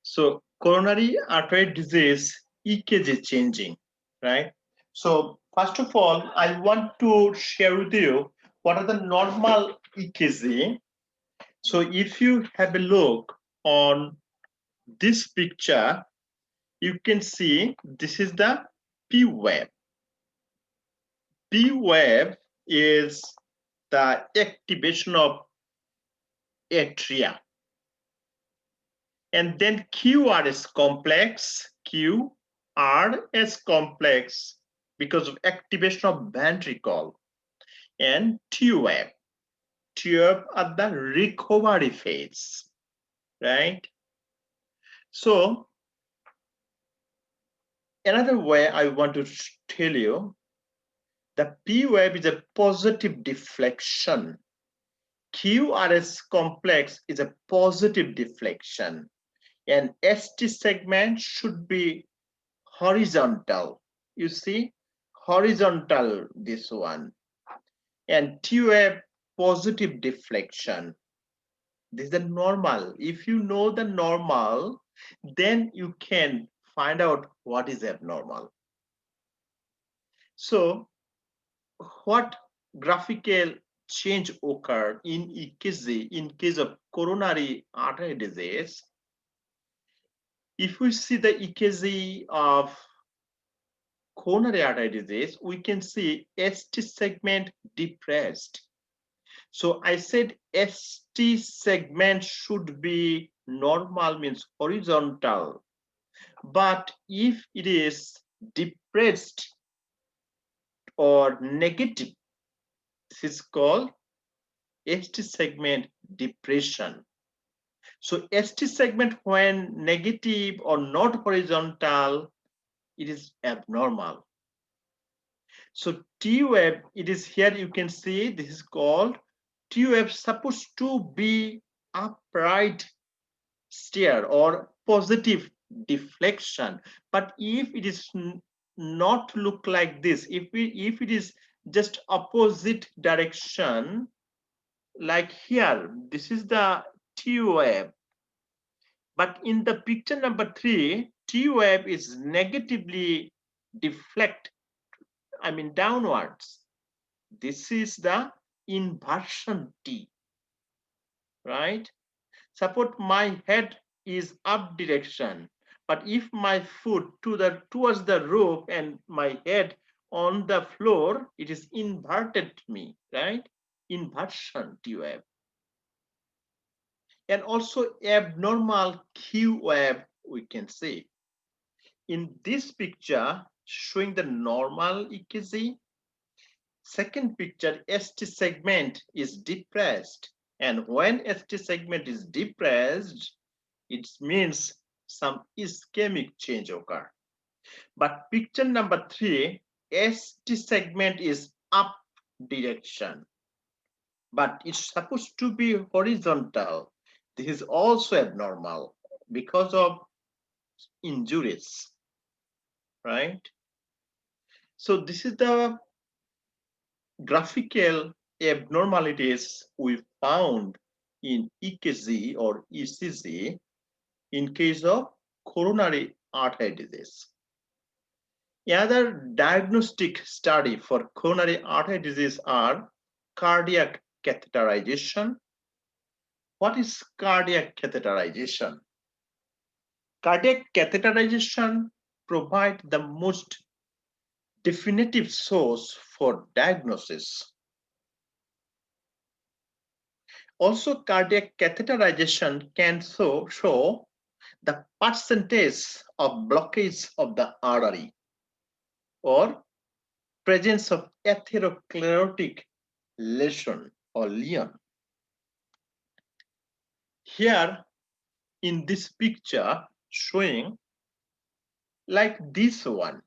So coronary artery disease EKG changing, right? So first of all, I want to share with you what are the normal EKG. So if you have a look on this picture, you can see this is the P wave. P wave is the activation of atria. And then QRS complex, QRS complex because of activation of ventricle, and TUF. TUF at the recovery phase, right? So another way I want to tell you, the P wave is a positive deflection. QRS complex is a positive deflection, and ST segment should be horizontal. You see, horizontal, this one. And TUF positive deflection. This is the normal. If you know the normal, then you can find out what is abnormal. So what graphical change occurred in EKG in case of coronary artery disease? If we see the EKG of coronary artery disease, we can see ST segment depressed. So I said ST segment should be normal, means horizontal. But if it is depressed or negative, this is called ST segment depression. So ST segment when negative or not horizontal, it is abnormal. So TUF, it is here, you can see this is called TUF supposed to be upright steer or positive deflection. But if it is not look like this, if it is just opposite direction, like here, this is the TUF. But in the picture number 3, TUF is negatively deflect, I mean downwards. This is the inversion T, right? Suppose my head is up direction, but if my foot towards the roof and my head on the floor, it is inverted me, right? Inversion TUF. And also abnormal QF we can see. In this picture showing the normal EKG, second picture ST segment is depressed, and when ST segment is depressed, it means some ischemic change occur. But picture number 3, ST segment is up direction, but it's supposed to be horizontal. This is also abnormal because of injuries, right? So this is the graphical abnormalities we found in EKG or ECG in case of coronary artery disease. Another diagnostic study for coronary artery disease are cardiac catheterization. What is cardiac catheterization? Cardiac catheterization provides the most definitive source for diagnosis. Also, cardiac catheterization can show the percentage of blockage of the artery or presence of atherosclerotic lesion or lesion. Here in this picture showing like this one,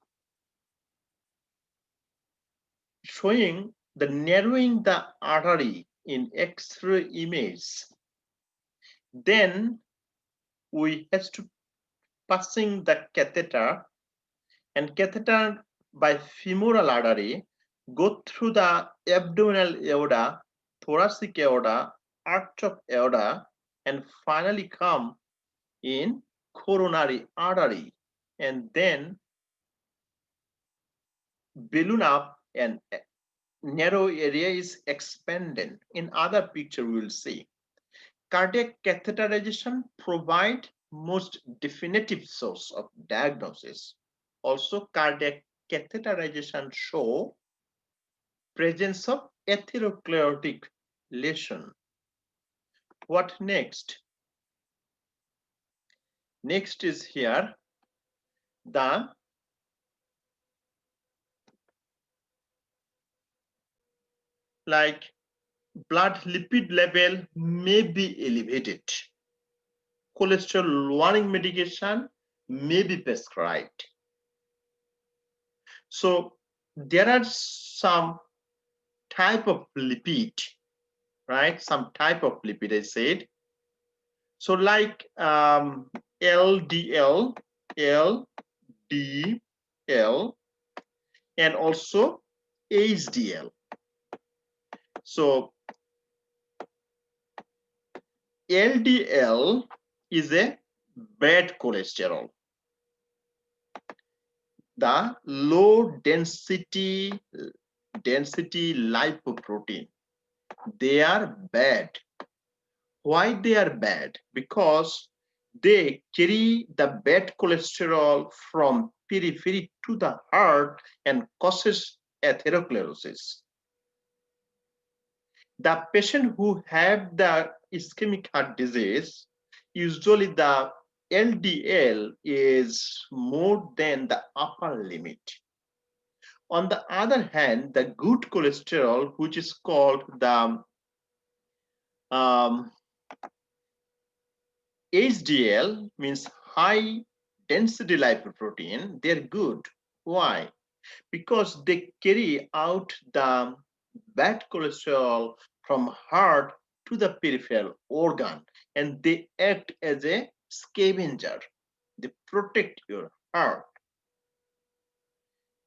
showing the narrowing the artery in X-ray image. Then we have to passing the catheter, and catheter by femoral artery go through the abdominal aorta, thoracic aorta, arch of aorta, and finally come in coronary artery and then balloon up and narrow area is expanded. In other picture we will see. Cardiac catheterization provide most definitive source of diagnosis. Also, cardiac catheterization show presence of atherosclerotic lesion. What next? Next is here the blood lipid level may be elevated. Cholesterol lowering medication may be prescribed. So there are some type of lipid, right? Some type of lipid I said. So like LDL, LDL, and also HDL. So LDL is a bad cholesterol. The low density lipoprotein, they are bad. Why they are bad? Because they carry the bad cholesterol from periphery to the heart and causes atherosclerosis. The patient who have the ischemic heart disease, usually the LDL is more than the upper limit. On the other hand, the good cholesterol, which is called the HDL, means high density lipoprotein, they're good. Why? Because they carry out the bad cholesterol from heart to the peripheral organ and they act as a scavenger. They protect your heart.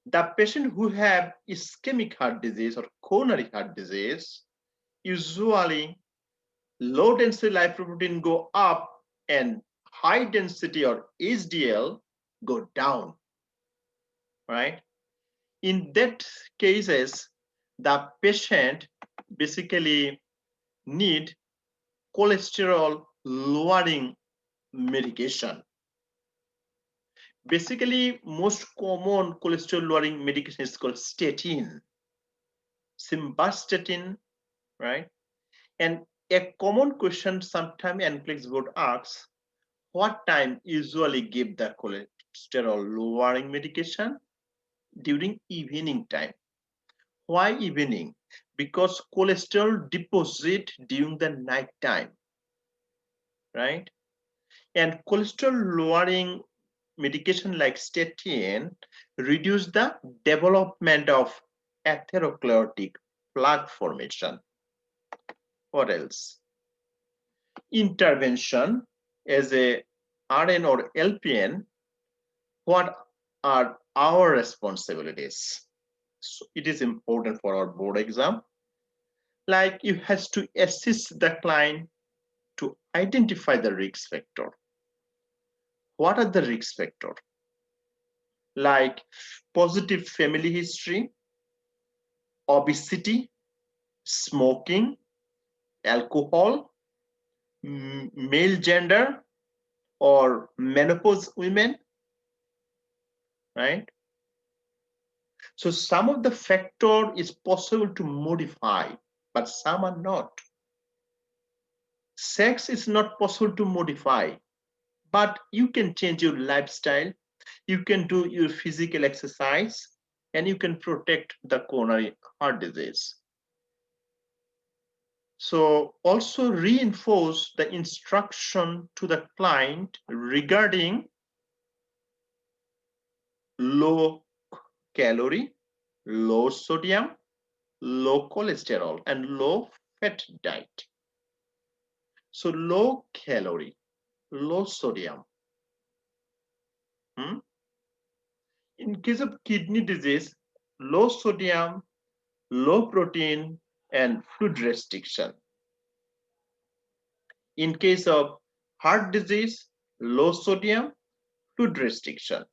The patient who have ischemic heart disease or coronary heart disease, usually low density lipoprotein go up and high density or HDL go down, right? In that cases, the patient basically need cholesterol lowering medication. Basically, most common cholesterol lowering medication is called statin, simvastatin, right? And a common question sometimes NCLEX board asks, what time usually give the cholesterol lowering medication? During evening time. Why evening? Because cholesterol deposit during the night time, right? And cholesterol lowering medication like statin reduce the development of atherosclerotic plaque formation. What else? Intervention as a RN or LPN, what are our responsibilities? So it is important for our board exam. Like you has to assist the client to identify the risk factor. What are the risk factors? Like positive family history, obesity, smoking, alcohol, male gender, or menopause women, right? So some of the factor is possible to modify, but some are not. Sex is not possible to modify, but you can change your lifestyle, you can do your physical exercise, and you can protect the coronary heart disease. So also reinforce the instruction to the client regarding low calorie, low sodium, low cholesterol, and low fat diet. So low calorie, low sodium. In case of kidney disease, low sodium, low protein, and food restriction. In case of heart disease, low sodium, food restriction.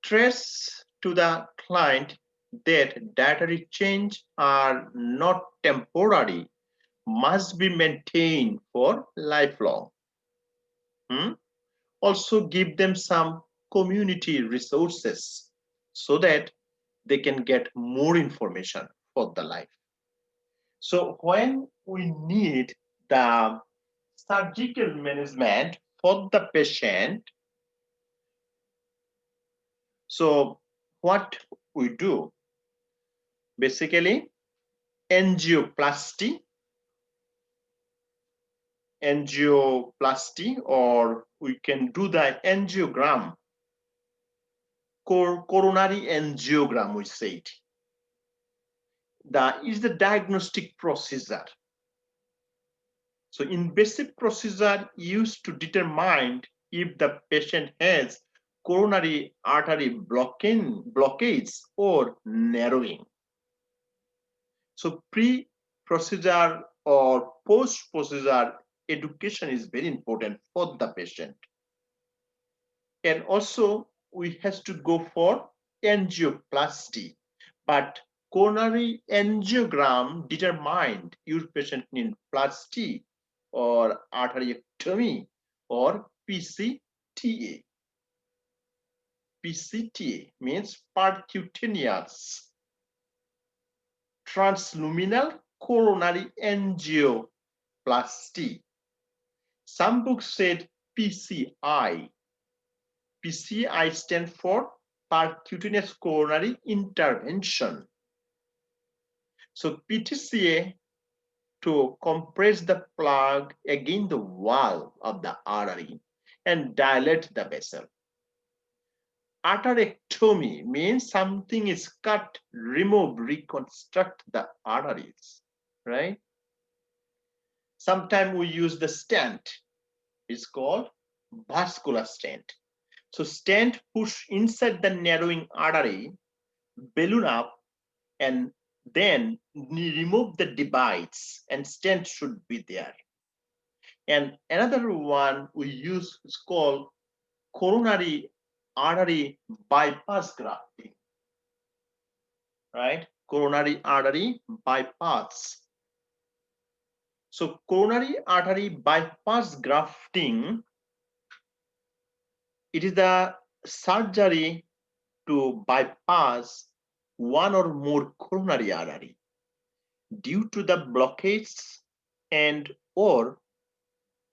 Stress to the client that dietary change are not temporary, must be maintained for lifelong. Also give them some community resources so that they can get more information for the life. So when we need the surgical management for the patient, so what we do, basically angioplasty, or we can do the angiogram, coronary angiogram, we say it. That is the diagnostic procedure. So invasive procedure used to determine if the patient has coronary artery blockage or narrowing. So pre-procedure or post-procedure education is very important for the patient. And also we have to go for angioplasty, but coronary angiogram determined your patient need plasty or arteriectomy or PCTA. PCTA means percutaneous transluminal coronary angioplasty. Some books said PCI. PCI stands for percutaneous coronary intervention. So PTCA to compress the plug against the wall of the artery and dilate the vessel. Arteriectomy means something is cut, remove, reconstruct the arteries, right? Sometimes we use the stent. It's called vascular stent. So stent push inside the narrowing artery, balloon up, and then remove the divides, and stent should be there. And another one we use is called coronary artery bypass grafting, right? Coronary artery bypass. So coronary artery bypass grafting, it is the surgery to bypass one or more coronary artery due to the blockage and or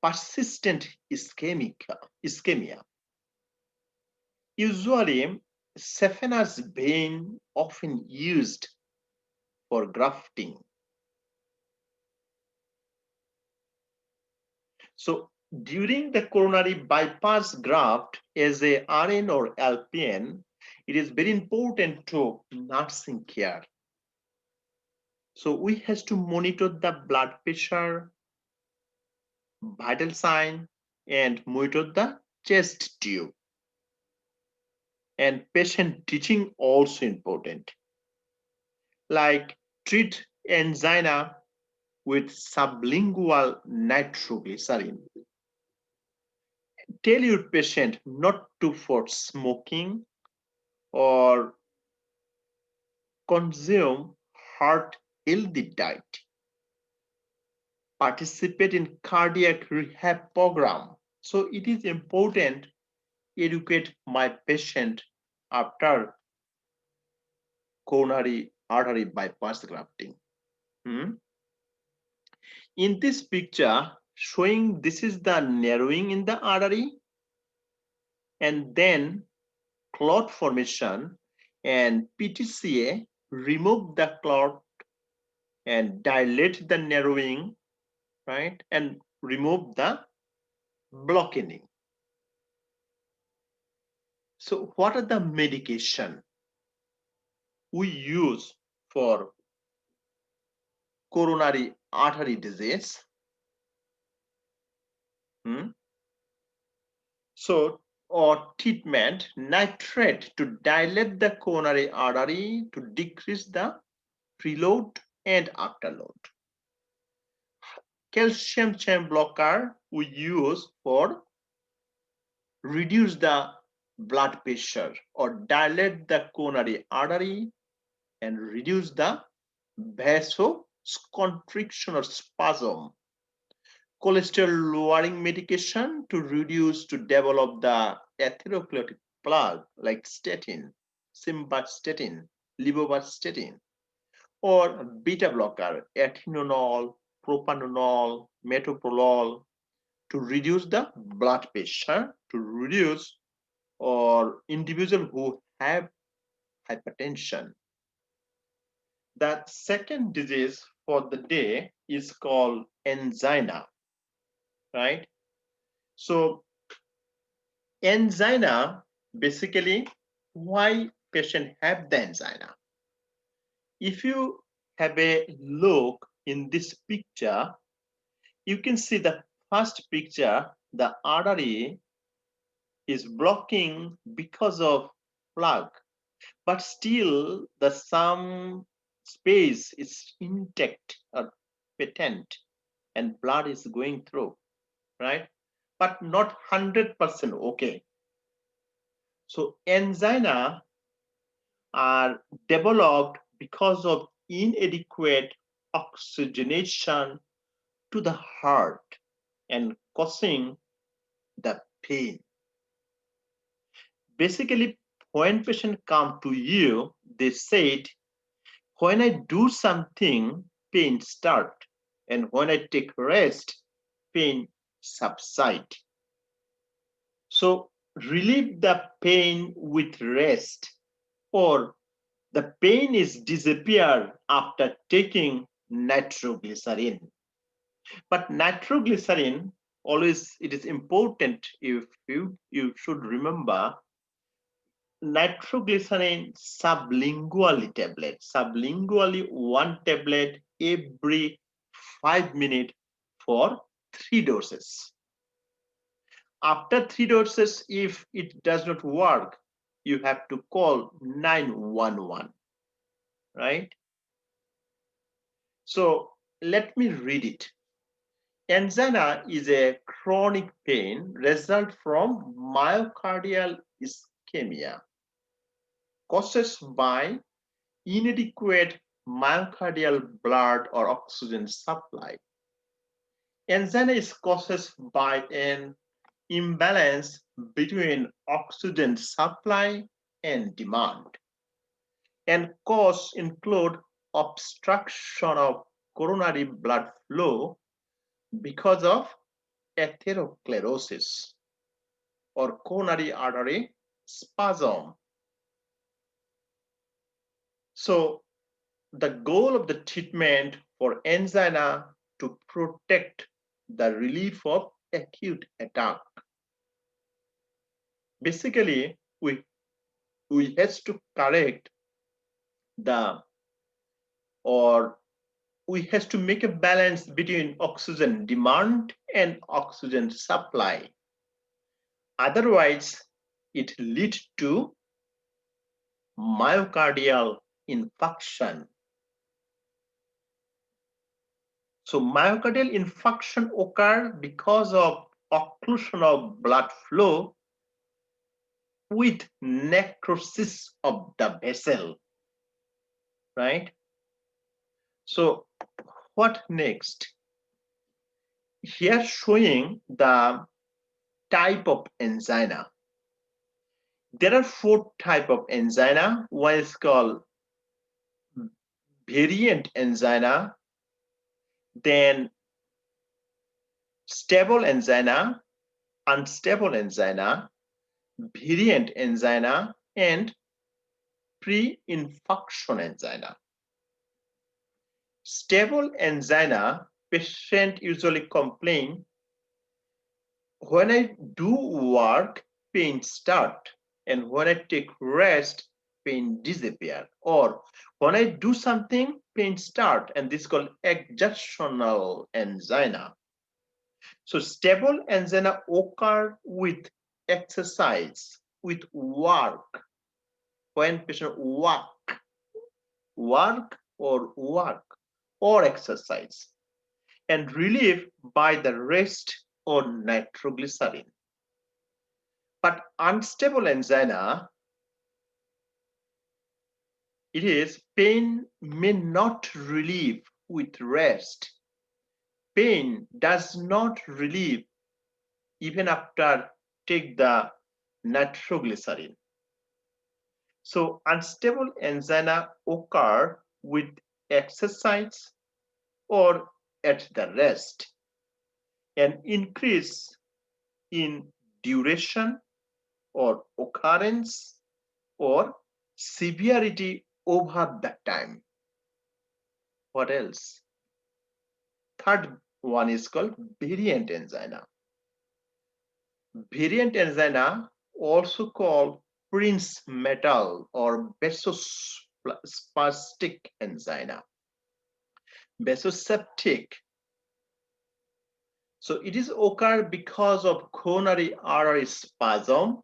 persistent ischemia. Usually, saphenous vein often used for grafting. So during the coronary bypass graft as a RN or LPN, it is very important to nursing care. So we have to monitor the blood pressure, vital sign, and monitor the chest tube. And patient teaching also important. Like treat angina with sublingual nitroglycerin. Tell your patient not to for smoking or consume heart healthy diet. Participate in cardiac rehab program. So it is important educate my patient after coronary artery bypass grafting. In this picture showing this is the narrowing in the artery and then clot formation, and PTCA remove the clot and dilate the narrowing, right, and remove the blocking. So what are the medication we use for coronary artery disease? So, or treatment, nitrate to dilate the coronary artery to decrease the preload and afterload. calcium channel blocker we use for reduce the blood pressure or dilate the coronary artery and reduce the vasoconstriction or spasm. Cholesterol lowering medication to reduce to develop the atherosclerotic plaque like statin, simvastatin, levetiracetam, or beta blocker, atenolol, propranolol, metoprolol to reduce the blood pressure, to reduce or individual who have hypertension. The second disease for the day is called angina, right? So angina, basically, why patient have the angina? If you have a look in this picture, you can see the first picture, the artery is blocking because of plaque, but still the some space is intact or patent and blood is going through, right? But not 100% okay. So angina are developed because of inadequate oxygenation to the heart and causing the pain. Basically, when patient come to you, they said, when I do something, pain start, and when I take rest, pain subside. So relieve the pain with rest, or the pain is disappear after taking nitroglycerin. But nitroglycerin, always it is important, if you should remember, nitroglycerin sublingually tablet, sublingually one tablet every 5 minutes for 3 doses. After 3 doses, if it does not work, you have to call 911, right? So let me read it. Angina is a chronic pain result from myocardial ischemia caused by inadequate myocardial blood or oxygen supply. Angina is caused by an imbalance between oxygen supply and demand. And causes include obstruction of coronary blood flow because of atherosclerosis or coronary artery spasm. So the goal of the treatment for angina to protect the relief of acute attack. Basically, we has to correct the, or we has to make a balance between oxygen demand and oxygen supply. Otherwise, it leads to myocardial infarction. So myocardial infarction occurs because of occlusion of blood flow with necrosis of the vessel, right? So what next? Here showing the type of angina. There are 4 types of angina. One is called variant angina, then stable angina, unstable angina, variant angina, and pre-infarction angina. Stable angina, patient usually complain, when I do work, pain start, and when I take rest, pain disappear. Or when I do something, pain start, and this is called exertional angina. So stable angina occur with exercise, with work. When patient work or exercise. and relief by the rest or nitroglycerin. But unstable angina, it is pain may not relieve with rest. Pain does not relieve even after take the nitroglycerin. So unstable angina occur with exercise or at the rest. An increase in duration or occurrence or severity over that time. What else? Third one is called variant angina. Variant angina, also called Prince metal or vasospastic angina. Vasoseptic. So it is occur because of coronary artery spasm,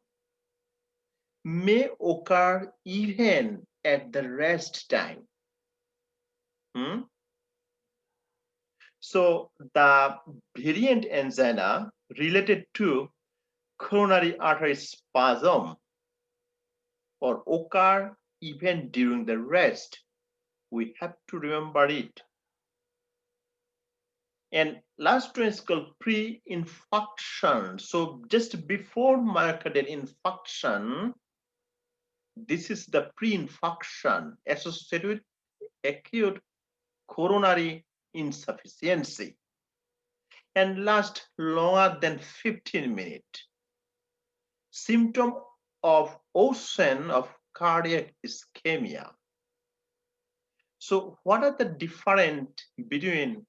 may occur even at the rest time. So the variant angina related to coronary artery spasm or occur even during the rest. We have to remember it. And last one is called pre-infarction. So just before myocardial infarction, this is the pre-infarction associated with acute coronary insufficiency and last longer than 15 minutes. Symptom of ocean of cardiac ischemia. So what are the different between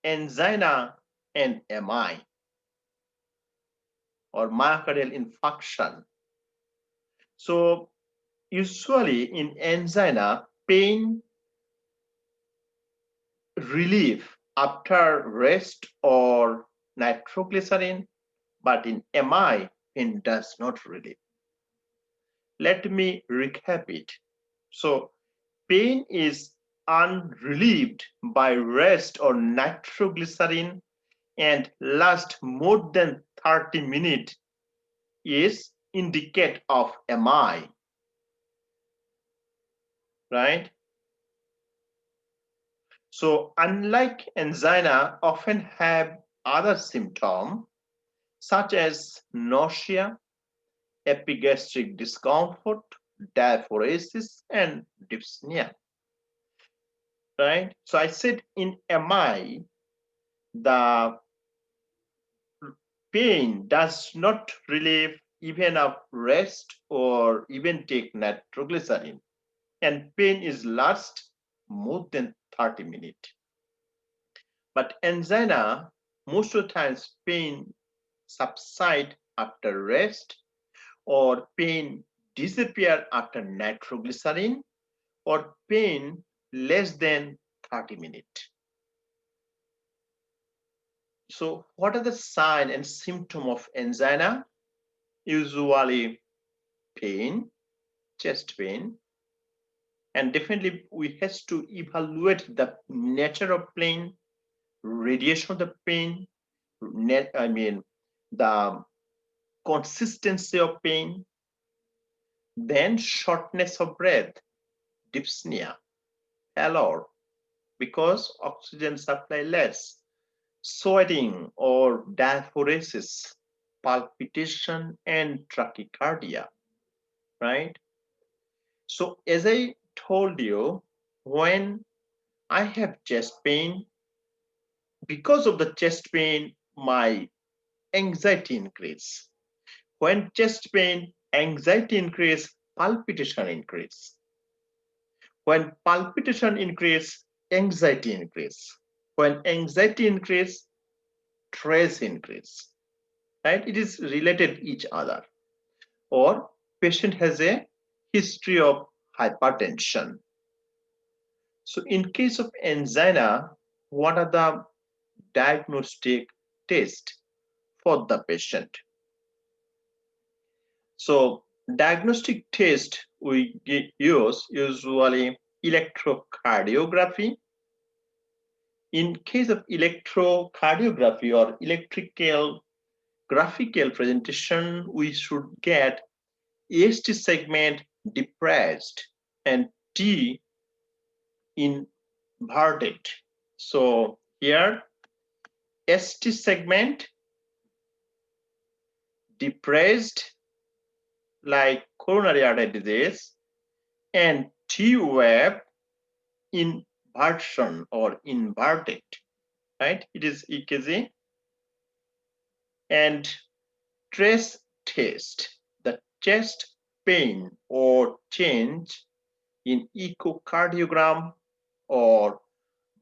angina and MI or myocardial infarction? So usually in angina, pain relief after rest or nitroglycerin, but in MI, pain does not relieve. Let me recap it. So pain is unrelieved by rest or nitroglycerin and last more than 30 minutes is indicate of MI, right? So unlike angina, often have other symptoms such as nausea, epigastric discomfort, diaphoresis, and dyspnea, right? So I said in MI, the pain does not relieve even of rest or even take nitroglycerin, and pain is last more than 30 minutes. But angina, most of the times pain subside after rest or pain disappear after nitroglycerin or pain less than 30 minutes. So what are the signs and symptoms of angina? Usually pain, chest pain, and definitely we have to evaluate the nature of pain, radiation of the pain, the consistency of pain, then shortness of breath, dyspnea, pallor because oxygen supply less, sweating or diaphoresis, palpitation and tachycardia, right? So as I told you, when I have chest pain, because of the chest pain, my anxiety increase. When chest pain, anxiety increase, palpitation increase. When palpitation increase, anxiety increase. When anxiety increase, stress increase. Right? It is related each other. Or patient has a history of hypertension. So in case of angina, what are the diagnostic tests for the patient? So diagnostic test we use usually electrocardiography, In case of electrocardiography or electrical graphical presentation, we should get ST segment depressed and T inverted. So here ST segment depressed like coronary artery disease and T wave inversion or inverted, right? It is EKG. And trace test, the chest pain or change in echocardiogram or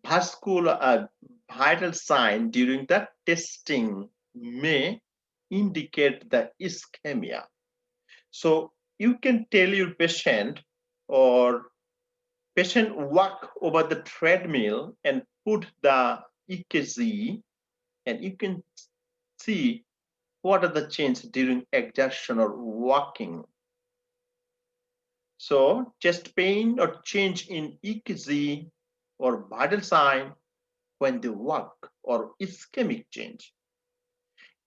vascular vital sign during the testing may indicate the ischemia. So you can tell your patient or patient walk over the treadmill and put the EKG, and you can see what are the changes during exertion or walking. So chest pain or change in EKG or vital sign when they walk or ischemic change.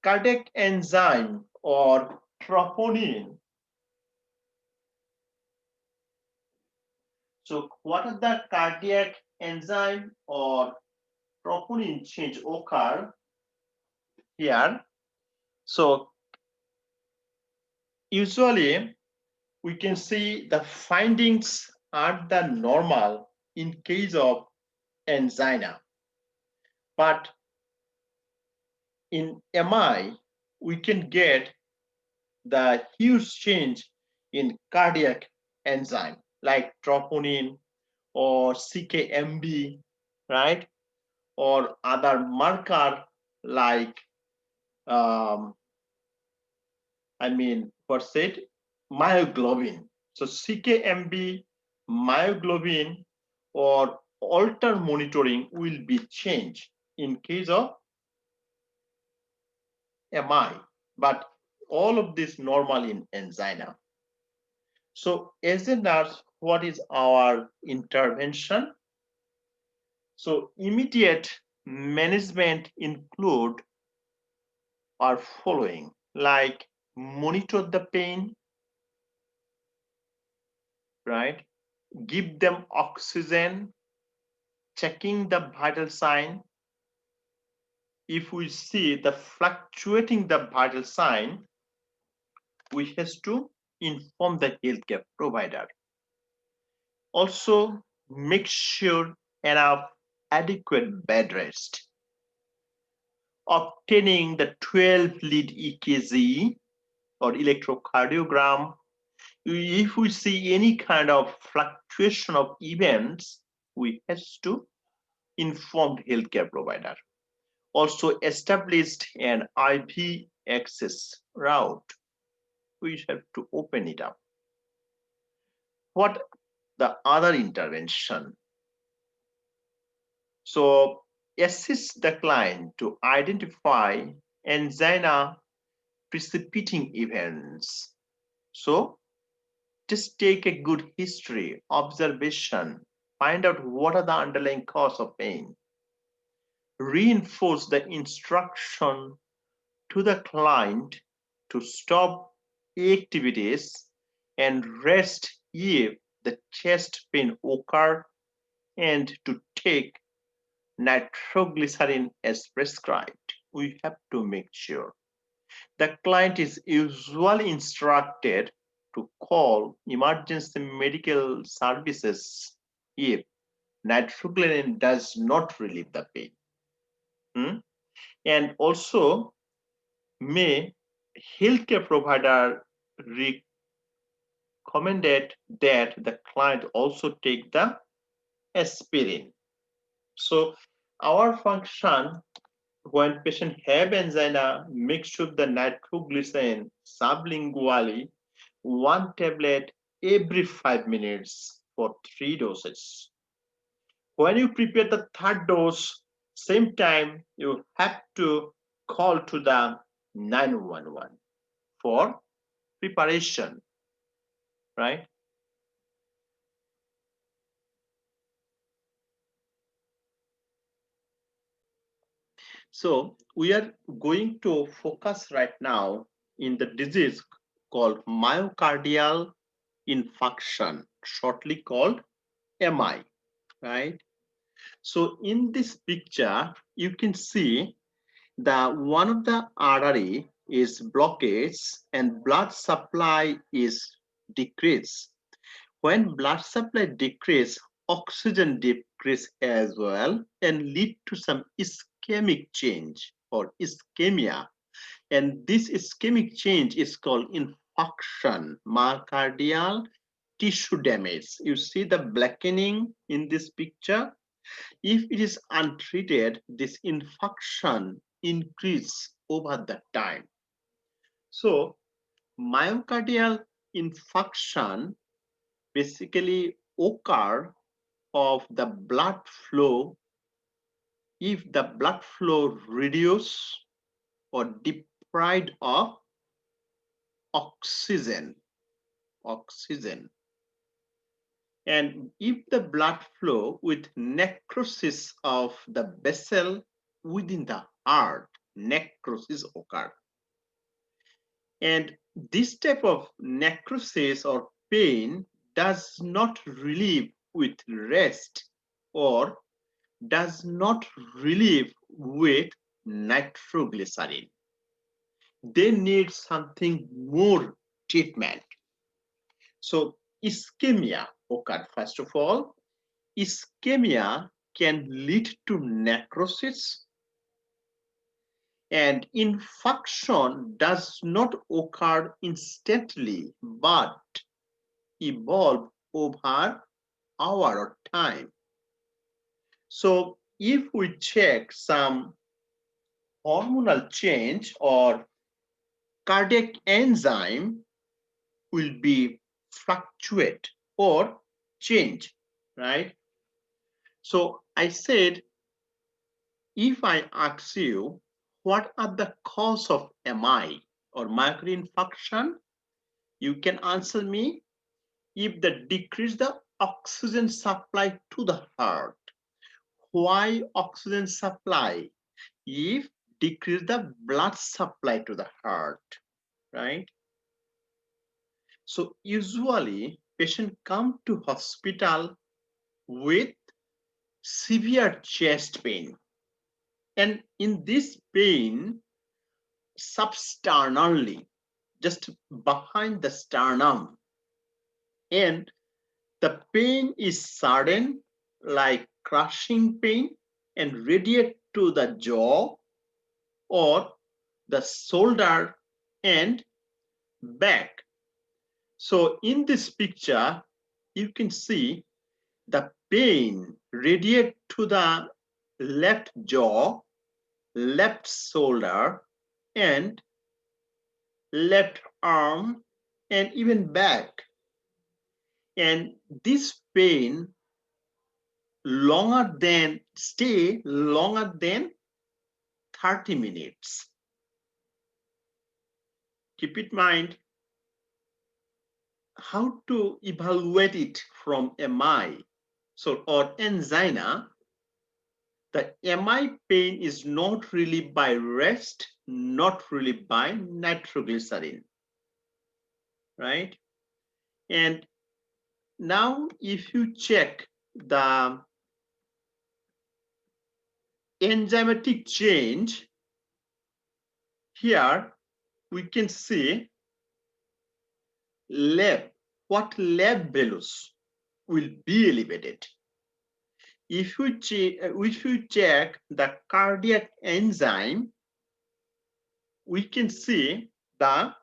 Cardiac enzyme or troponin. So what are the cardiac enzyme or troponin change occur here? So usually we can see the findings are the normal in case of angina. But in MI, we can get the huge change in cardiac enzyme like troponin or CKMB, right? Or other marker like, what's it? Myoglobin. So CKMB, myoglobin, or alter monitoring will be changed in case of MI, but all of this normal in angina. So as a nurse, what is our intervention? So immediate management include our following, like monitor the pain, right? Give them oxygen, checking the vital sign. If we see the fluctuating the vital sign, we have to inform the healthcare provider. Also, make sure enough adequate bed rest. Obtaining the 12-lead EKG or electrocardiogram. If we see any kind of fluctuation of events, we have to inform the healthcare provider. Also established an IV access route. We have to open it up. What the other intervention? So assist the client to identify angina precipitating events. So just take a good history, observation, find out what are the underlying cause of pain. Reinforce the instruction to the client to stop activities and rest if the chest pain occur, and to take nitroglycerin as prescribed. We have to make sure. The client is usually instructed to call emergency medical services if nitroglycerin does not relieve the pain. And also, may healthcare provider recommended that the client also take the aspirin. So our function when patient have angina, make sure the nitroglycerin sublingually 1 tablet every 5 minutes for 3 doses. When you prepare the third dose, same time you have to call to the 911 for preparation, right? So we are going to focus right now in the disease called myocardial infarction, shortly called MI, right? So in this picture, you can see the one of the artery is blockage and blood supply is decreased. When blood supply decrease, oxygen decrease as well and lead to some ischemic change or ischemia. And this ischemic change is called infarction, myocardial tissue damage. You see the blackening in this picture. If it is untreated, this infarction increase over the time. So myocardial infarction basically occur of the blood flow if the blood flow reduce or deprived of oxygen. And if the blood flow with necrosis of the vessel within the heart, necrosis occur. And this type of necrosis or pain does not relieve with rest or does not relieve with nitroglycerin. They need something more treatment. So ischemia occur. First of all, ischemia can lead to necrosis, and infarction does not occur instantly but evolve over hour or time. So if we check some hormonal change or cardiac enzyme will be fluctuate or change, right? So I said, if I ask you, what are the cause of MI or myocardial infarction? You can answer me if they decrease the oxygen supply to the heart. Why oxygen supply? If decrease the blood supply to the heart, right? So usually patient come to hospital with severe chest pain. And in this pain, substernally, just behind the sternum, and the pain is sudden, like crushing pain, and radiate to the jaw or the shoulder and back. So in this picture, you can see the pain radiate to the left jaw, left shoulder, and left arm, and even back. And this pain stay longer than 30 minutes. Keep in mind how to evaluate it from MI. So, or angina, the MI pain is not relieved by rest, not relieved by nitroglycerin, right? And now if you check the enzymatic change, here we can see what lab values will be elevated. If you check the cardiac enzyme, we can see the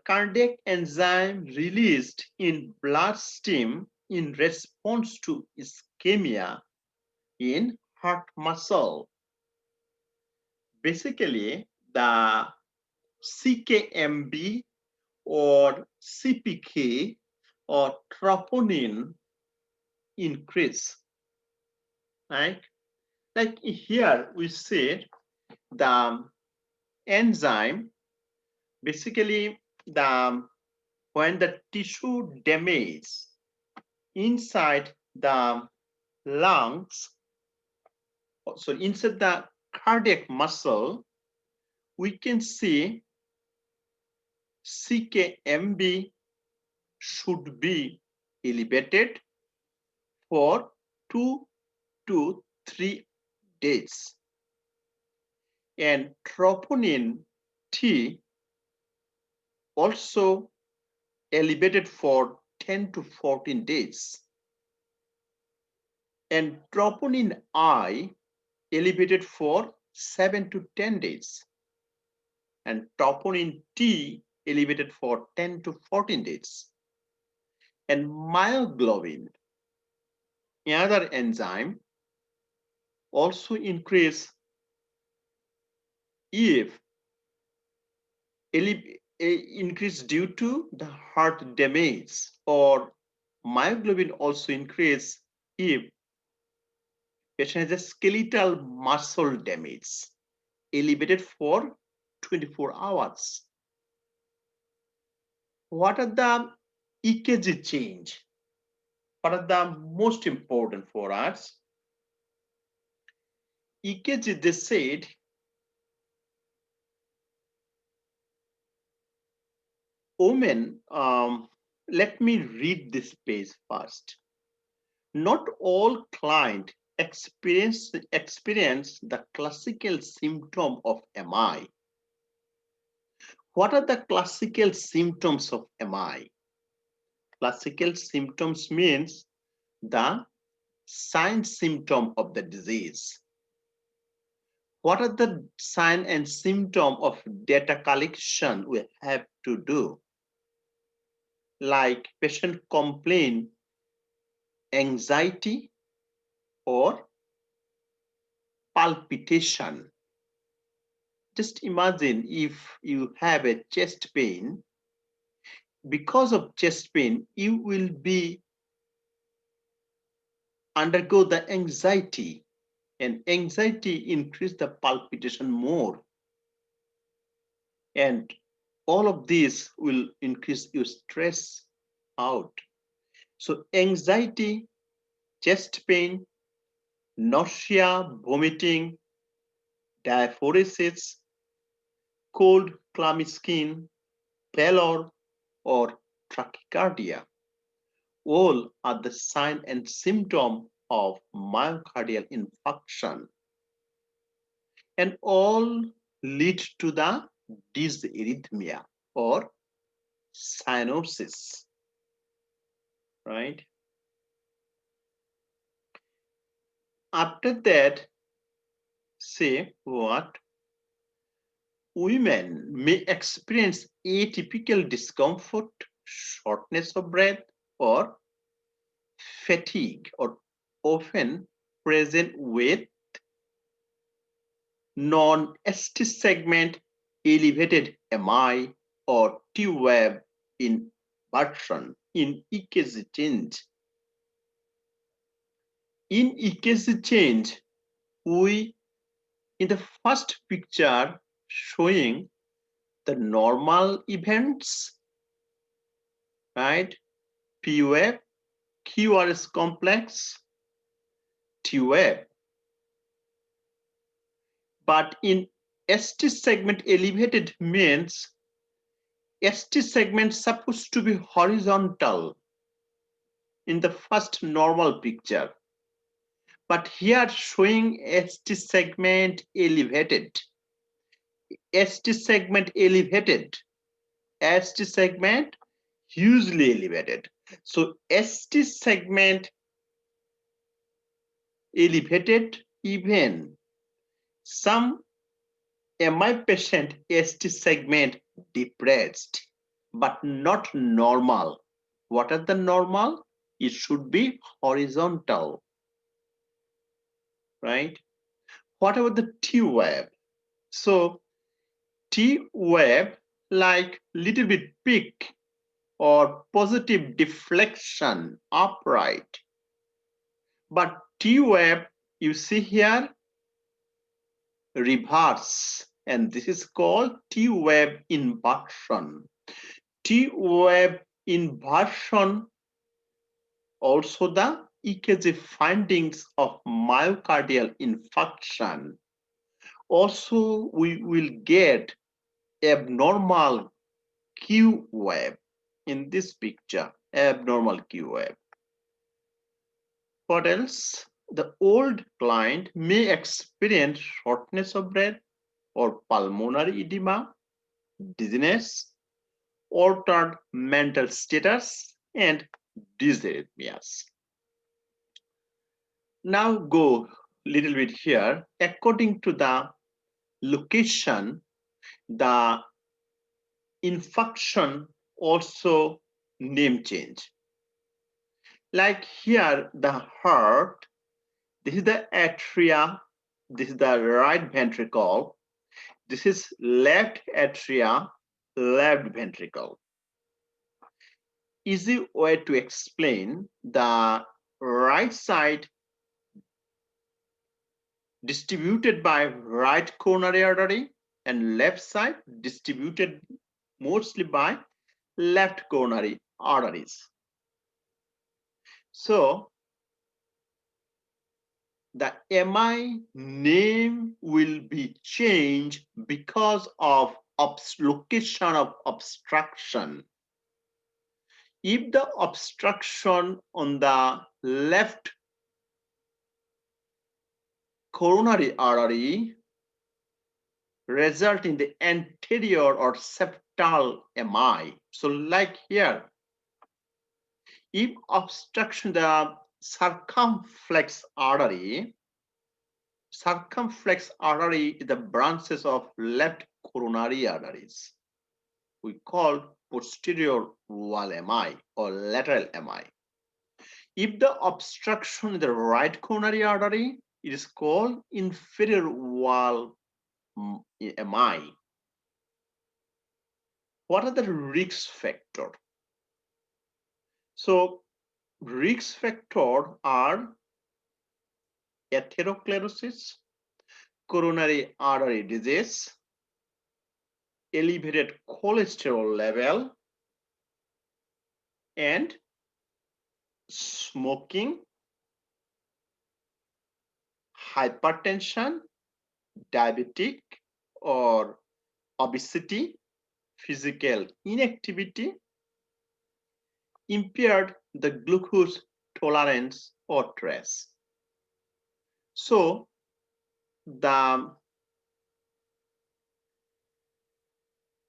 cardiac enzyme released in bloodstream in response to ischemia in heart muscle. Basically, the CKMB or CPK or troponin increase, right? Like here we said the enzyme, basically when the tissue damage inside the lungs So inside the cardiac muscle, we can see CKMB should be elevated for 2 to 3 days, and troponin T also elevated for 10 to 14 days, and troponin I elevated for 7 to 10 days, and troponin T elevated for 10 to 14 days. And myoglobin, another enzyme, also increase if increase due to the heart damage, or myoglobin also increase if patient has a skeletal muscle damage, elevated for 24 hours. What are the EKG change? What are the most important for us? EKG, they said, women, let me read this page first. Not all clients experience the classical symptom of MI. What are the classical symptoms of MI? Classical symptoms means the sign symptom of the disease. What are the sign and symptom of data collection we have to do? Like patient complain anxiety or palpitation. Just imagine if you have a chest pain. Because of chest pain, you will be undergo the anxiety, and anxiety increase the palpitation more. And all of this will increase your stress out. So anxiety, chest pain, nausea, vomiting, diaphoresis, cold, clammy skin, pallor, or tachycardia, all are the sign and symptom of myocardial infarction, and all lead to the dysarrhythmia or cyanosis, right? After that, say what? Women may experience atypical discomfort, shortness of breath, or fatigue, or often present with non-ST segment elevated MI or T-wave inversion in EKG change. In EKG change, we, in the first picture showing the normal events, right? P-wave, QRS complex, T-wave. But in ST segment elevated means ST segment supposed to be horizontal in the first normal picture. But here showing ST segment elevated. ST segment elevated. ST segment hugely elevated. So ST segment elevated, even some MI patient ST segment depressed, but not normal. What are the normal? It should be horizontal, right? What about the T-wave? So T-wave like little bit peak or positive deflection upright. But T-wave, you see here, reverse, and this is called T-wave inversion. T-wave inversion, also the EKG findings of myocardial infarction, also we will get abnormal Q wave in this picture, abnormal Q wave. What else? The old client may experience shortness of breath or pulmonary edema, dizziness, altered mental status, and dysarrhythmias. Now go little bit here. According to the location, the infarction also name change. Like here, the heart, this is the atria, this is the right ventricle, this is left atria, left ventricle. Easy way to explain, the right side distributed by right coronary artery and left side distributed mostly by left coronary arteries. So the MI name will be changed because of location of obstruction. If the obstruction on the left coronary artery result in the anterior or septal MI. So like here, if obstruction the circumflex artery is the branches of left coronary arteries. We call posterior wall MI or lateral MI. If the obstruction in the right coronary artery, it is called inferior wall MI. What are the risk factors? So risk factors are atherosclerosis, coronary artery disease, elevated cholesterol level, and smoking, hypertension, diabetic or obesity, physical inactivity, impaired the glucose tolerance or stress. So the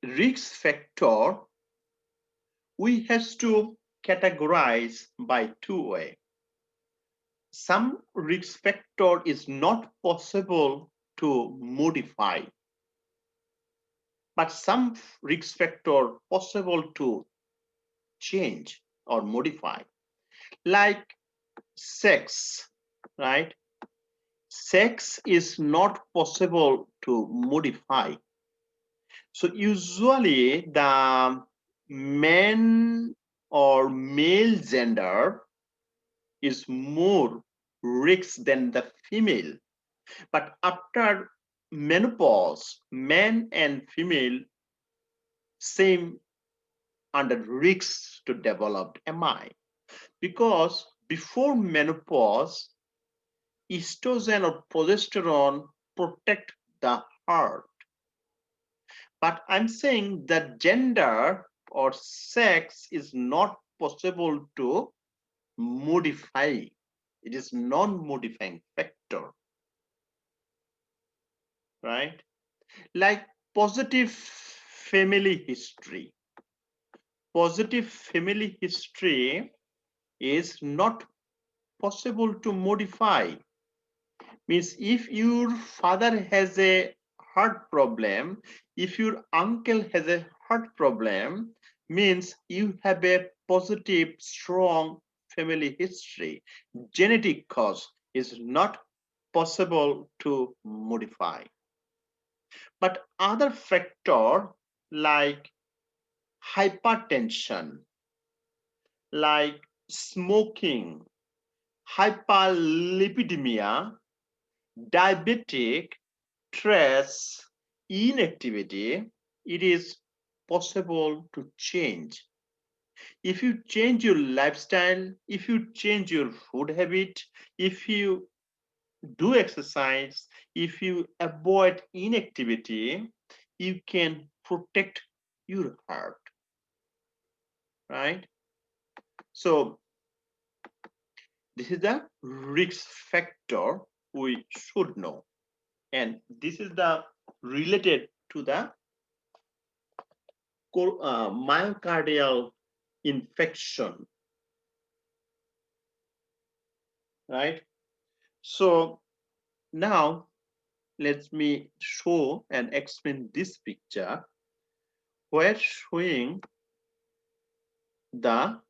risk factor we have to categorize by two ways. Some risk factor is not possible to modify, but some risk factor possible to change or modify, like sex, right? Sex is not possible to modify. So usually the men or male gender is more risk than the female. But after menopause, men and female same under risk to develop MI. Because before menopause, estrogen or progesterone protect the heart. But I'm saying that gender or sex is not possible to modify. It is non-modifying factor, right? Like positive family history. Positive family history is not possible to modify. Means if your father has a heart problem, if your uncle has a heart problem, means you have a positive, strong family history. Genetic cause is not possible to modify. But other factor like hypertension, like smoking, hyperlipidemia, diabetic, stress, inactivity, it is possible to change. If you change your lifestyle, if you change your food habit, if you do exercise, if you avoid inactivity, you can protect your heart, right? So this is the risk factor we should know. And this is the related to the myocardial infection, right? So now let me show and explain this picture where showing the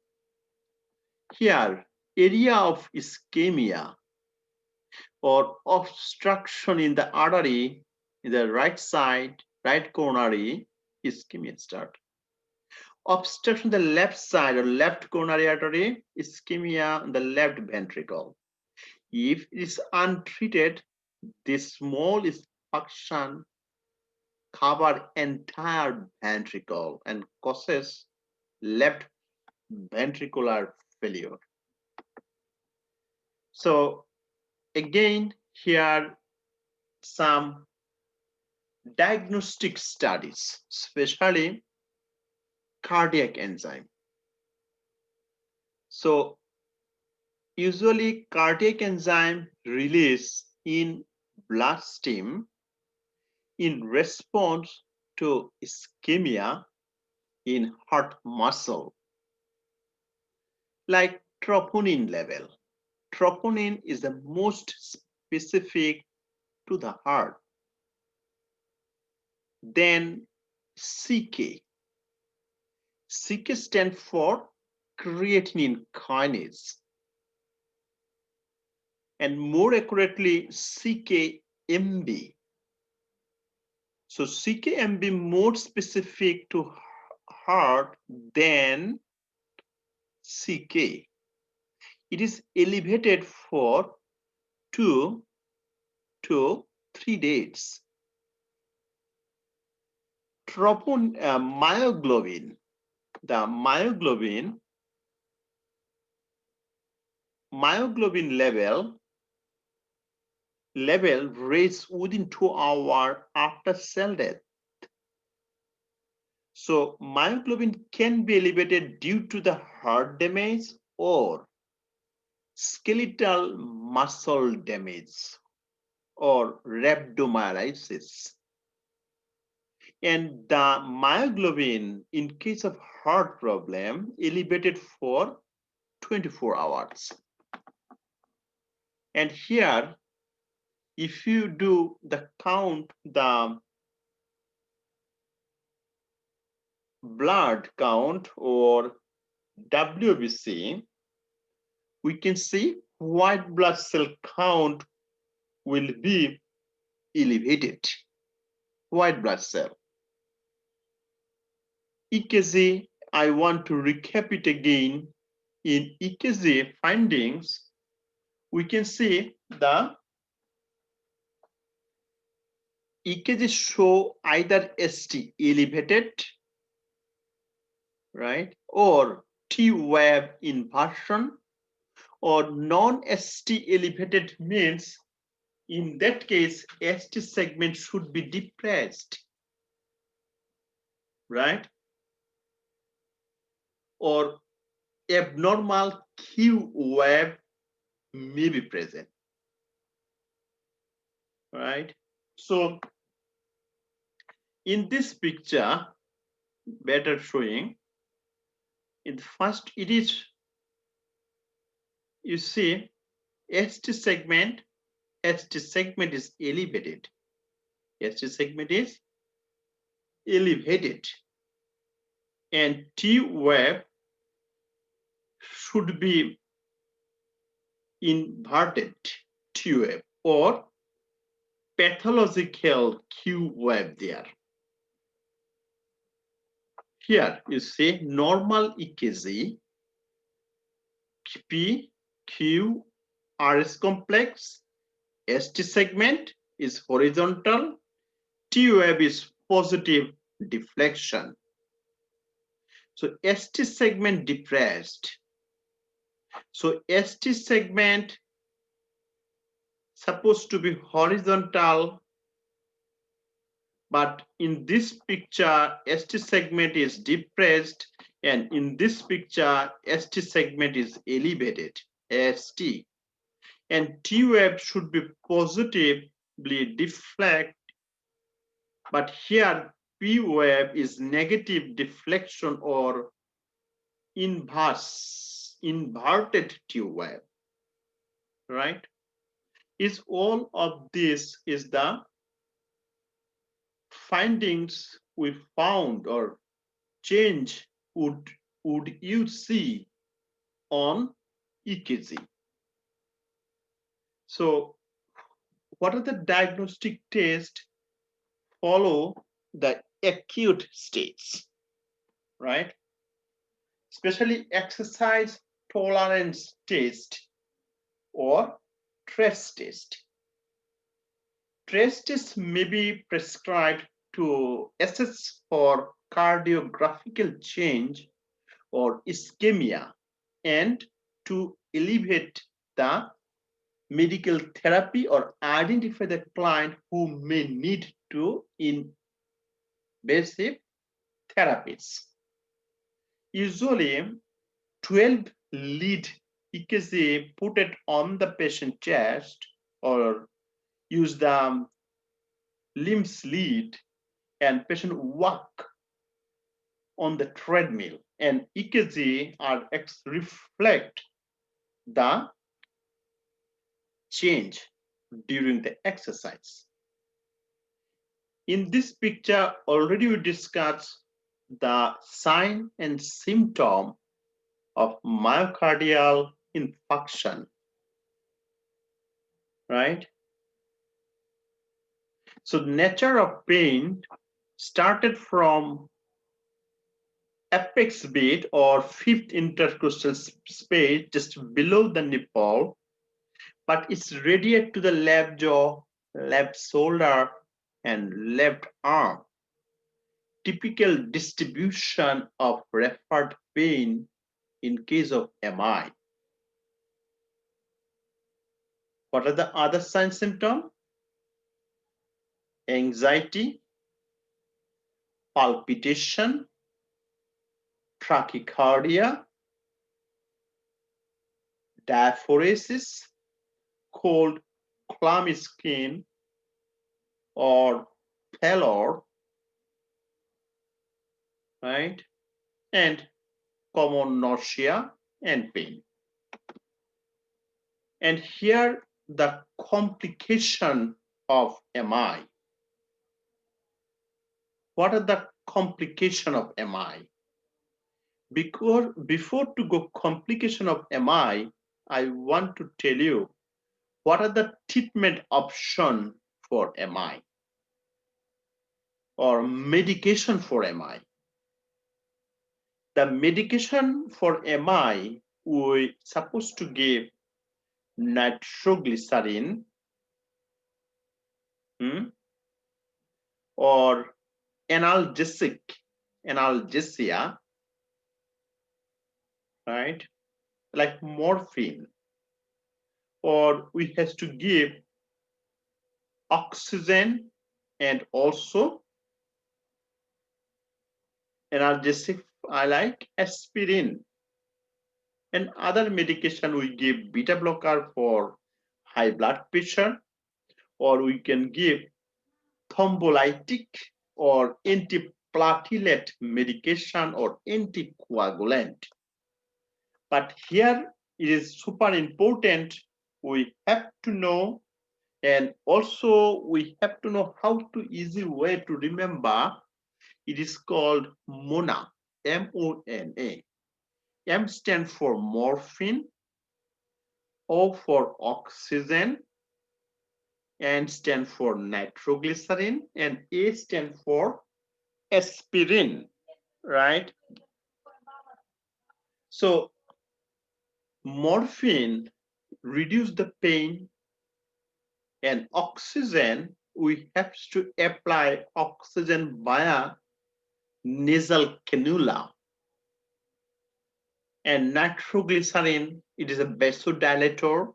here area of ischemia or obstruction in the artery in the right side, right coronary ischemia start. Obstruction on the left side or left coronary artery, ischemia on the left ventricle. If it is untreated, this small obstruction covers entire ventricle and causes left ventricular failure. So again, here some diagnostic studies, especially cardiac enzyme. So usually cardiac enzyme release in bloodstream in response to ischemia in heart muscle, like troponin level. Troponin is the most specific to the heart. Then CK. CK stands for creatinine kinase. And more accurately, CKMB. So CKMB more specific to heart than CK. It is elevated for 2 to 3 days. Myoglobin, the myoglobin level raised within 2 hours after cell death. So myoglobin can be elevated due to the heart damage or skeletal muscle damage or rhabdomyolysis. And the myoglobin in case of heart problem elevated for 24 hours. And here, if you do the count, the blood count or WBC, we can see white blood cell count will be elevated. White blood cell. EKG, I want to recap it again. In EKG findings, we can see the EKG show either ST elevated, right, or T-wave inversion, or non-ST elevated means in that case ST segment should be depressed, right, or abnormal Q-wave may be present, right? So in this picture, better showing, in the first it is, you see ST segment is elevated. ST segment is elevated, and T-wave should be inverted T-wave or pathological Q-wave there. Here you see normal EKG, P, Q, RS complex, ST segment is horizontal, T-wave is positive deflection. So ST segment depressed. So ST segment supposed to be horizontal, but in this picture, ST segment is depressed, and in this picture, ST segment is elevated, ST. And T wave should be positively deflect, but here P wave is negative deflection or inverted T wave, right? Is all of this is the findings we found or change would you see on EKG. So what are the diagnostic tests follow the acute states, right? Especially exercise tolerance test or stress test. Stress test may be prescribed to assess for cardiographical change or ischemia and to elevate the medical therapy or identify the client who may need to invasive therapies. Usually 12 lead EKG put it on the patient chest or use the limbs lead and patient walk on the treadmill, and EKG are reflect the change during the exercise. In this picture, already we discussed the sign and symptom of myocardial infarction, right? So nature of pain started from apex beat or fifth intercostal space just below the nipple, but it's radiate to the left jaw, left shoulder, and left arm. Typical distribution of referred pain in case of MI. What are the other sign symptoms? Anxiety, palpitation, tachycardia, diaphoresis, cold, clammy skin, or pallor, right? And common nausea and pain. And here the complication of MI. What are the complication of MI? Because before to go complication of MI, I want to tell you what are the treatment option for MI or medication for MI. The medication for MI, we supposed to give nitroglycerin or analgesia, right? Like morphine, or we have to give oxygen and also analgesic, I like aspirin. And other medication we give beta blocker for high blood pressure, or we can give thrombolytic or antiplatelet medication or anticoagulant. But here it is super important. We have to know, and also we have to know how to easy way to remember. It is called MONA, M-O-N-A. M stands for morphine, O for oxygen, N stands for nitroglycerin, and A stands for aspirin, right? So morphine reduce the pain, and oxygen, we have to apply oxygen via nasal cannula. And nitroglycerin, it is a vasodilator,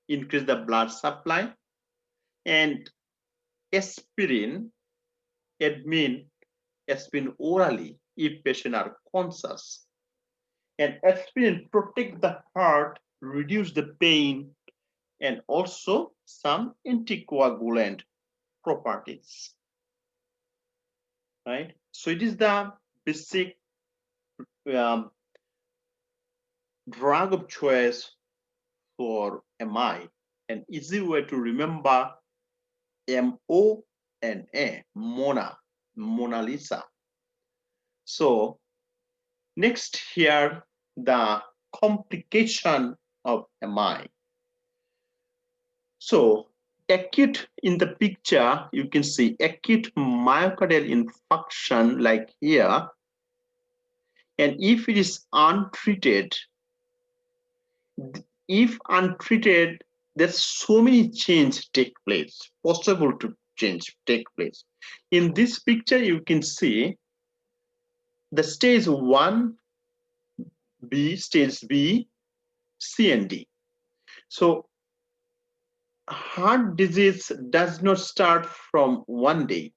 increase the blood supply. And aspirin, aspirin orally if patient are conscious. And aspirin protect the heart, reduce the pain, and also some anticoagulant properties. Right? So it is the basic um, drug of choice for MI. An easy way to remember MONA, Mona Lisa. So next here, the complication of MI. So acute in the picture, you can see acute myocardial infarction like here. And if it is untreated, there's so many change take place, possible to change take place. In this picture, you can see the stage 1B, stage B, C, and D. So heart disease does not start from one day.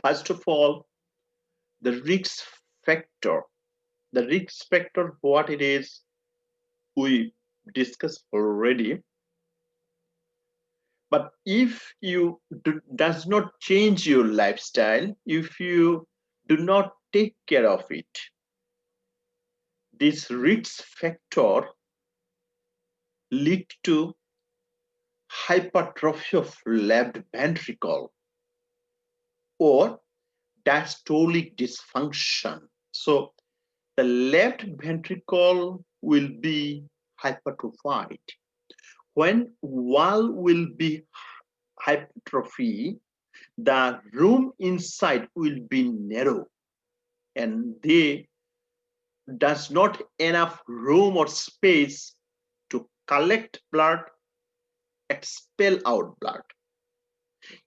First of all, the risk factor. The risk factor, what it is, we discussed already. But if you does not change your lifestyle, if you do not take care of it, this risk factor lead to hypertrophy of left ventricle or diastolic dysfunction. So the left ventricle will be hypertrophied. When wall will be hypertrophy, the room inside will be narrow and there does not enough room or space to collect blood, expel out blood.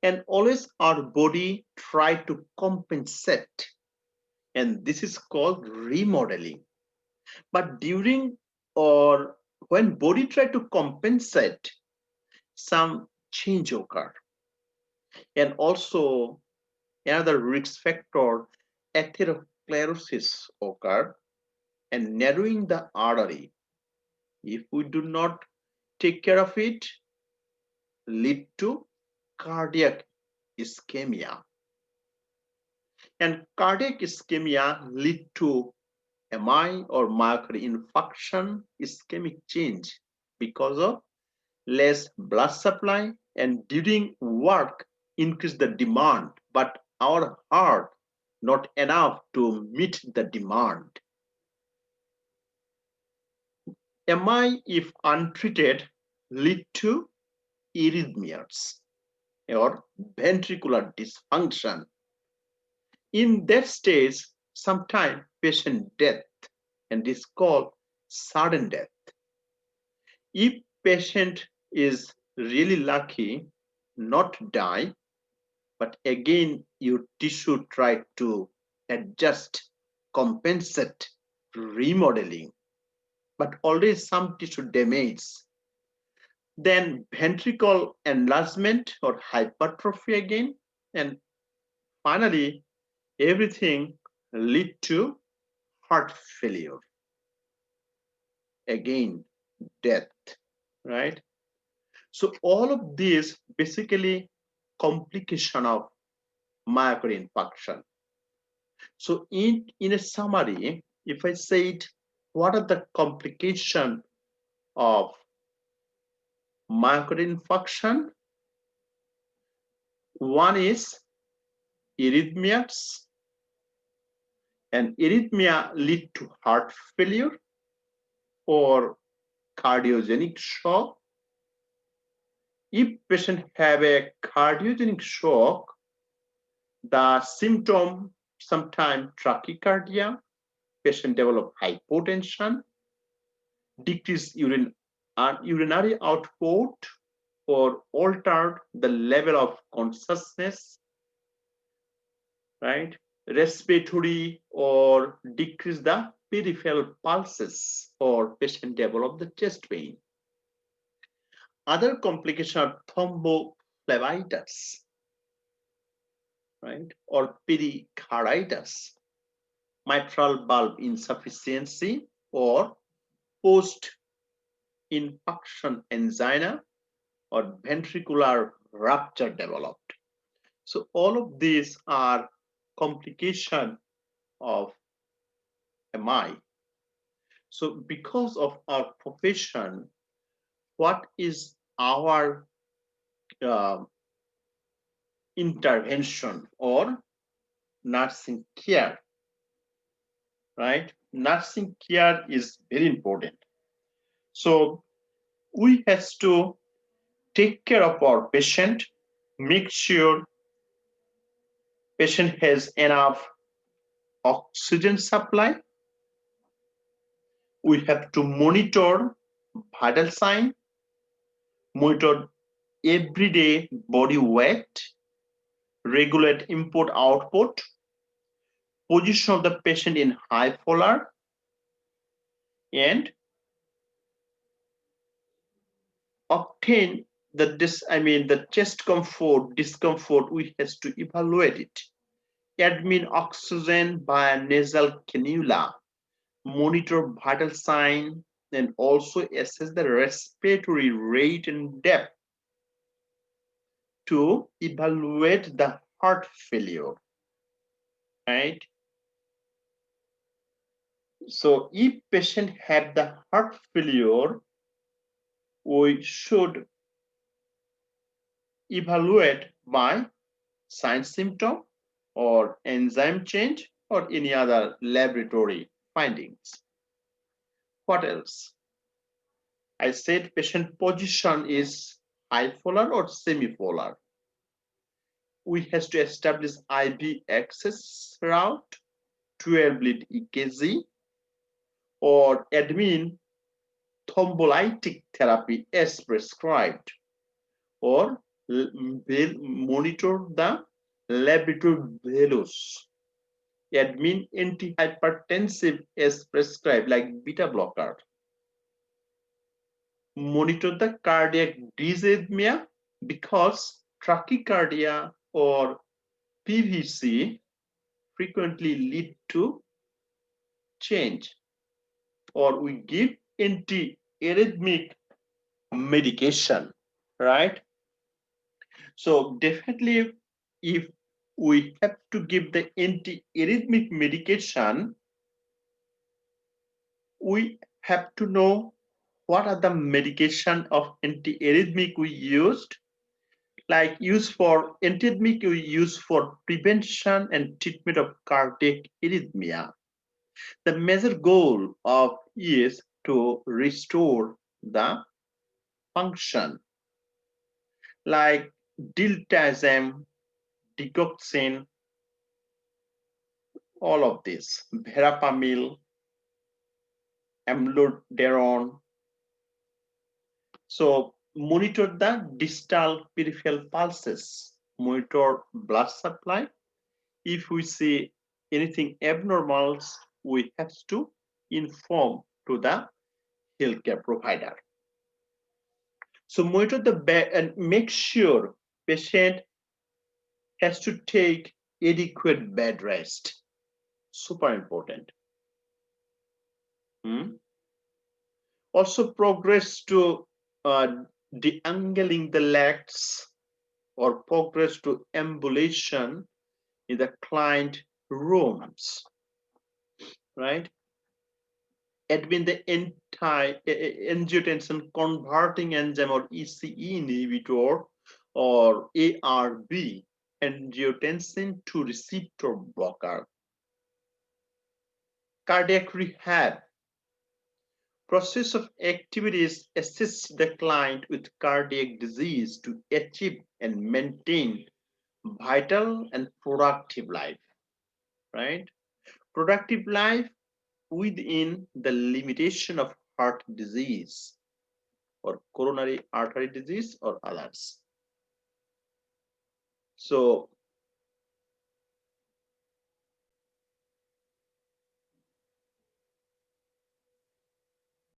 And always our body try to compensate, and this is called remodeling. But during or when body try to compensate, some change occur. And also another risk factor, atherosclerosis occur and narrowing the artery. If we do not take care of it, lead to cardiac ischemia. And cardiac ischemia lead to MI or myocardial infarction, ischemic change because of less blood supply, and during work increase the demand, but our heart not enough to meet the demand. MI, if untreated, lead to arrhythmias or ventricular dysfunction. In that stage, sometimes patient death, and this is called sudden death. If patient is really lucky, not die, but again your tissue try to adjust, compensate, remodeling, but already some tissue damage. Then ventricle enlargement or hypertrophy again, and finally everything lead to heart failure, again death, right? So all of these basically complication of myocardial infarction. So in a summary, if I said what are the complications of myocardial infarction, one is arrhythmias, and arrhythmia lead to heart failure or cardiogenic shock. If patient have a cardiogenic shock, the symptom sometimes tachycardia, patient develop hypotension, decrease urinary output, or altered the level of consciousness, right? Respiratory or decrease the peripheral pulses or patient develop the chest pain. Other complications are thrombophlebitis, right, or pericarditis, mitral valve insufficiency, or post-infarction angina, or ventricular rupture developed. So all of these are complications of MI. So because of our profession, what is our intervention or nursing care, right? Nursing care is very important. So we have to take care of our patient, make sure patient has enough oxygen supply. We have to monitor vital sign, monitor everyday body weight, regulate input output, position of the patient in high polar, and obtain the chest comfort, discomfort. We have to evaluate it. Admin oxygen by nasal cannula, monitor vital sign, and also assess the respiratory rate and depth to evaluate the heart failure, right? So if patient had the heart failure, we should evaluate by sign symptom or enzyme change or any other laboratory findings. What else? I said patient position is bipolar or semipolar. We have to establish IV access route, 12-lead EKG, or admin thrombolytic therapy as prescribed, or monitor the laboratory values, admin antihypertensive as prescribed like beta blocker, monitor the cardiac dysrhythmia because tachycardia or PVC frequently lead to change, or we give anti-arrhythmic medication, right? So definitely if we have to give the anti-arrhythmic medication, we have to know what are the medication of anti-arrhythmic we used. Like anti-arrhythmic we use for prevention and treatment of cardiac arrhythmia. The major goal of is to restore the function, like diltiazem, digoxin, all of this, verapamil, amlodipine. So monitor the distal peripheral pulses, monitor blood supply. If we see anything abnormal, we have to inform to the healthcare provider. So monitor the bed and make sure patient has to take adequate bed rest. Super important. Also progress to de-angling the legs or progress to ambulation in the client rooms, right? Admin the angiotensin converting enzyme or ECE inhibitor or ARB, angiotensin 2 receptor blocker. Cardiac rehab. Process of activities assist the client with cardiac disease to achieve and maintain vital and productive life, right? Productive life within the limitation of heart disease or coronary artery disease or others. So